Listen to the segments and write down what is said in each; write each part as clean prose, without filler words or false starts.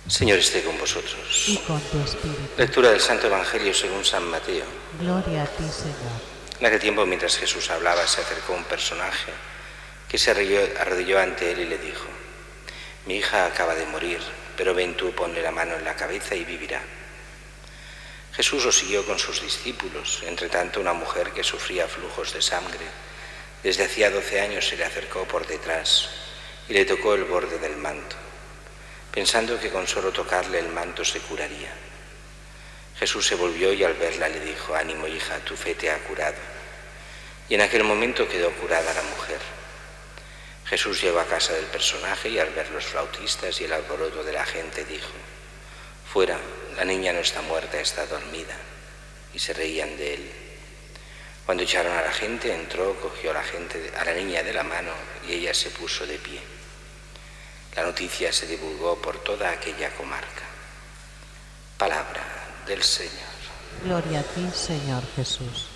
Señor esté con vosotros. y con tu espíritu. Lectura del Santo Evangelio según San Mateo. Gloria a ti, Señor. En aquel tiempo, mientras Jesús hablaba, se acercó un personaje que se arrodilló ante él y le dijo: Mi hija acaba de morir, pero ven tú, ponle la mano en la cabeza y vivirá. Jesús lo siguió con sus discípulos. Entre tanto, una mujer que sufría flujos de sangre desde hacía 12 años se le acercó por detrás y le tocó el borde del manto, pensando que con solo tocarle el manto se curaría. Jesús se volvió y al verla le dijo: Ánimo, hija, tu fe te ha curado. Y en aquel momento quedó curada la mujer. Jesús llegó a casa del personaje y al ver los flautistas y el alboroto de la gente dijo: Fuera, la niña no está muerta, está dormida. Y se reían de él. Cuando echaron a la gente, entró, cogió a la niña de la mano y ella se puso de pie. La noticia se divulgó por toda aquella comarca. Palabra del Señor. Gloria a ti, Señor Jesús.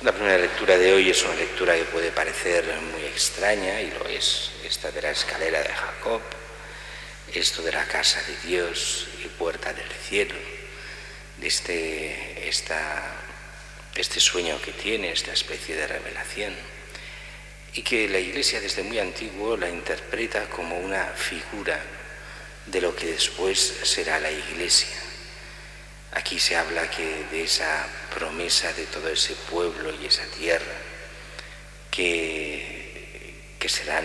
La primera lectura de hoy es una lectura que puede parecer muy extraña, y lo es, esta de la escalera de Jacob, esto de la casa de Dios y puerta del cielo, de este sueño que tiene, esta especie de revelación, y que la Iglesia desde muy antiguo la interpreta como una figura de lo que después será la Iglesia. Aquí se habla de esa promesa de todo ese pueblo y esa tierra que serán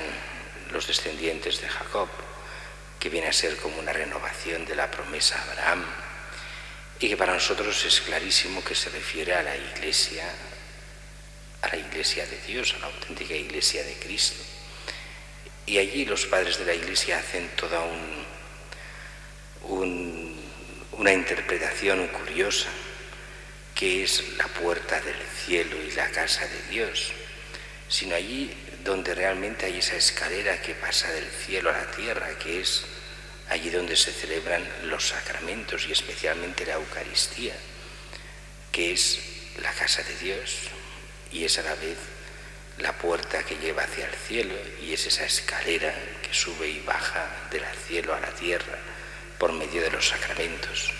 los descendientes de Jacob, que viene a ser como una renovación de la promesa a Abraham, y que para nosotros es clarísimo que se refiere a la Iglesia de Dios, a la auténtica Iglesia de Cristo. Y allí los padres de la Iglesia hacen toda una interpretación curiosa, que es la puerta del cielo y la casa de Dios, sino allí donde realmente hay esa escalera que pasa del cielo a la tierra, que es allí donde se celebran los sacramentos y especialmente la Eucaristía, que es la casa de Dios y es a la vez la puerta que lleva hacia el cielo, y es esa escalera que sube y baja del cielo a la tierra por medio de los sacramentos.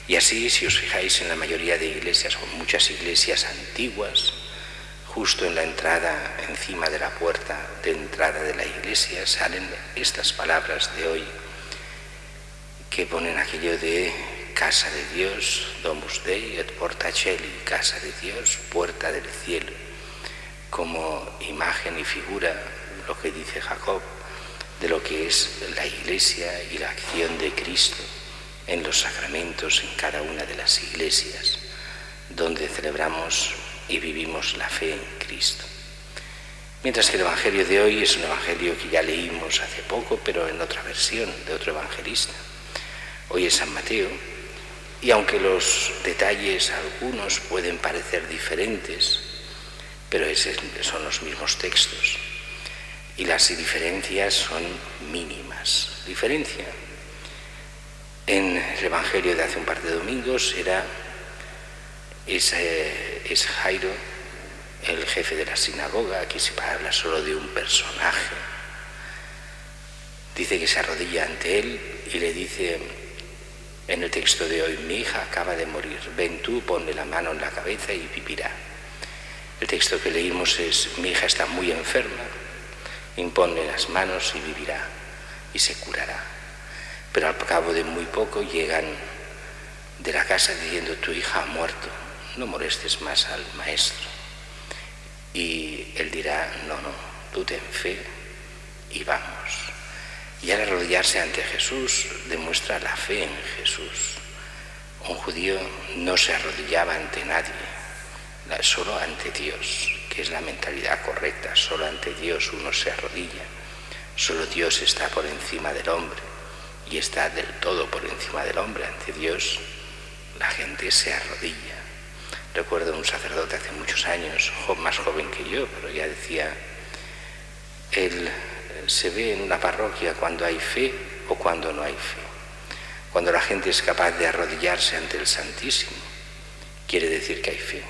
Y así, si os fijáis en la mayoría de iglesias, o muchas iglesias antiguas, justo en la entrada, encima de la puerta de entrada de la iglesia, salen estas palabras de hoy, que ponen aquello de casa de Dios, Domus Dei et porta Caeli, casa de Dios, puerta del cielo, como imagen y figura, lo que dice Jacob, de lo que es la Iglesia y la acción de Cristo en los sacramentos, en cada una de las iglesias, donde celebramos y vivimos la fe en Cristo. Mientras que el Evangelio de hoy es un Evangelio que ya leímos hace poco, pero en otra versión, de otro evangelista. Hoy es San Mateo, y aunque los detalles algunos pueden parecer diferentes, pero son los mismos textos, y las diferencias son mínimas. Diferencia en el Evangelio de hace un par de domingos es Jairo, el jefe de la sinagoga. Aquí se habla solo de un personaje. Dice que se arrodilla ante él y le dice en el texto de hoy: mi hija acaba de morir, ven tú, ponle la mano en la cabeza y vivirá. El texto que leímos es: mi hija está muy enferma, imponle las manos y vivirá, y se curará. Pero al cabo de muy poco llegan de la casa diciendo: tu hija ha muerto, no molestes más al maestro. Y él dirá: no, tú ten fe y vamos. Y al arrodillarse ante Jesús demuestra la fe en Jesús. Un judío no se arrodillaba ante nadie, solo ante Dios, que es la mentalidad correcta. Solo ante Dios uno se arrodilla. Solo Dios está por encima del hombre, y está del todo por encima del hombre. Ante Dios la gente se arrodilla. Recuerdo un sacerdote hace muchos años, más joven que yo, pero ya decía, él se ve en una parroquia cuando hay fe o cuando no hay fe. Cuando la gente es capaz de arrodillarse ante el Santísimo, quiere decir que hay fe.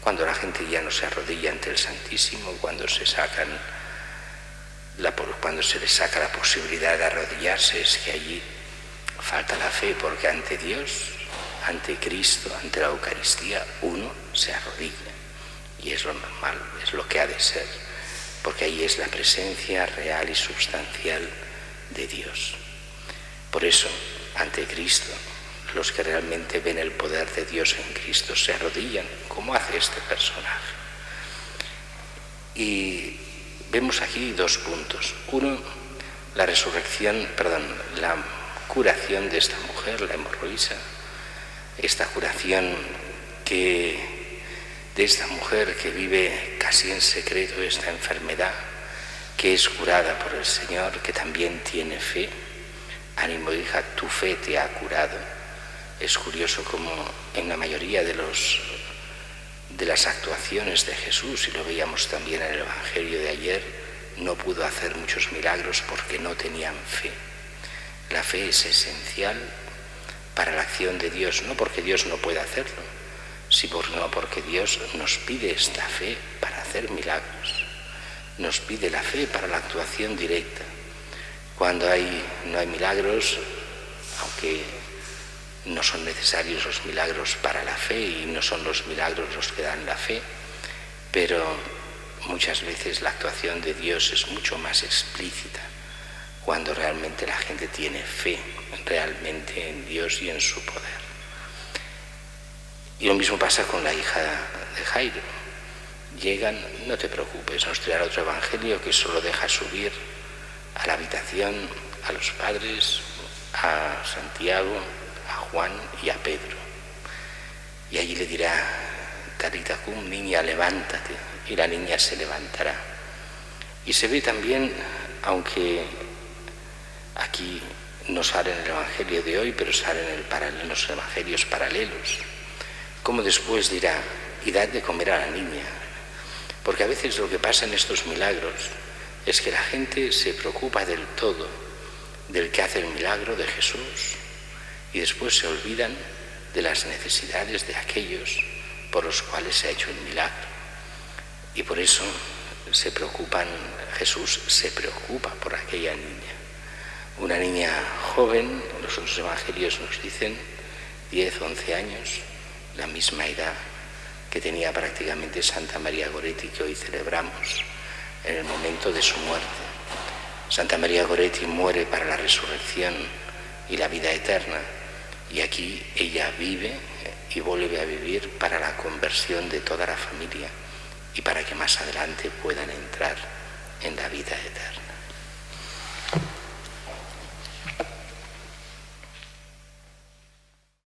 Cuando la gente ya no se arrodilla ante el Santísimo, cuando se sacan cuando se le saca la posibilidad de arrodillarse, es que allí falta la fe, porque ante Dios, ante Cristo, ante la Eucaristía, uno se arrodilla. Y es lo normal, es lo que ha de ser, porque ahí es la presencia real y substancial de Dios. Por eso, ante Cristo, los que realmente ven el poder de Dios en Cristo se arrodillan, como hace este personaje. Y vemos aquí dos puntos. Uno, la curación de esta mujer, la hemorroísa, esta curación de esta mujer que vive casi en secreto esta enfermedad, que es curada por el Señor, que también tiene fe. Ánimo, hija, tu fe te ha curado. Es curioso como en la mayoría de las actuaciones de Jesús, y lo veíamos también en el Evangelio de ayer, no pudo hacer muchos milagros porque no tenían fe. La fe es esencial para la acción de Dios, no porque Dios no pueda hacerlo, sino porque Dios nos pide esta fe para hacer milagros. Nos pide la fe para la actuación directa. Cuando no hay milagros, aunque no son necesarios los milagros para la fe y no son los milagros los que dan la fe, pero muchas veces la actuación de Dios es mucho más explícita cuando realmente la gente tiene fe realmente en Dios y en su poder. Y lo mismo pasa con la hija de Jairo. Llegan, no te preocupes, nos traerá otro evangelio que solo deja subir a la habitación a los padres, a Santiago, a Juan y a Pedro. Y allí le dirá, Talita cum, niña, levántate, y la niña se levantará. Y se ve también, aunque aquí no sale en el evangelio de hoy, pero sale en los evangelios paralelos, como después dirá, y dad de comer a la niña. Porque a veces lo que pasa en estos milagros es que la gente se preocupa del todo del que hace el milagro de Jesús y después se olvidan de las necesidades de aquellos por los cuales se ha hecho el milagro. Y por eso Jesús se preocupa por aquella niña. Una niña joven, los otros evangelios nos dicen 10, 11 años, la misma edad que tenía prácticamente Santa María Goretti, que hoy celebramos, en el momento de su muerte. Santa María Goretti muere para la resurrección y la vida eterna, y aquí ella vive y vuelve a vivir para la conversión de toda la familia y para que más adelante puedan entrar en la vida